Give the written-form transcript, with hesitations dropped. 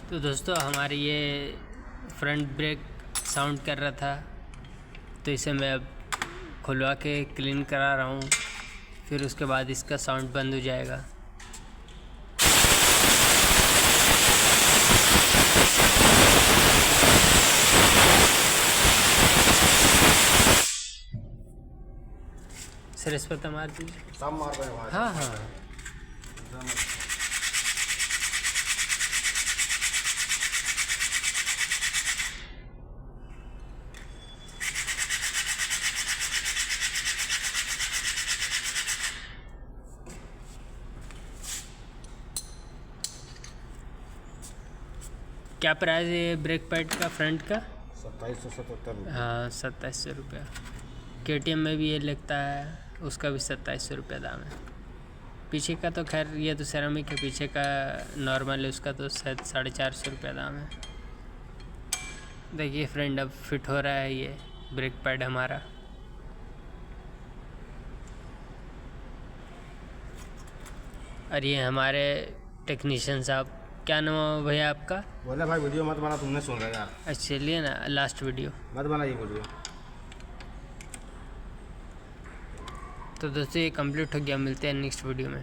तो दोस्तों हमारी ये फ्रंट ब्रेक साउंड कर रहा था, तो इसे मैं अब खुलवा के क्लीन करा रहा हूँ, फिर उसके बाद इसका साउंड बंद हो जाएगा। सर इस पर तो मार दीजिए। सब मार रहे हैं। हाँ हाँ क्या प्राइस है ये ब्रेक पैड का फ्रंट का? 2777। हाँ 2700 रुपया। KTM में भी ये लगता है, उसका भी 2700 रुपया दाम है। पीछे का तो खैर ये तो सेरामिक है, पीछे का नॉर्मल है, उसका तो शायद 450 रुपया दाम है। देखिए फ्रेंड, अब फिट हो रहा है ये ब्रेक पैड हमारा। और ये हमारे टेक्नीशियन साहब, क्या नाम है भैया आपका? बोले भाई वीडियो मत बना, तुमने सुन रहा यार। अच्छा चलिए ना, लास्ट वीडियो मत बना ये वीडियो। तो दोस्तों ये कंप्लीट हो गया, मिलते हैं नेक्स्ट वीडियो में।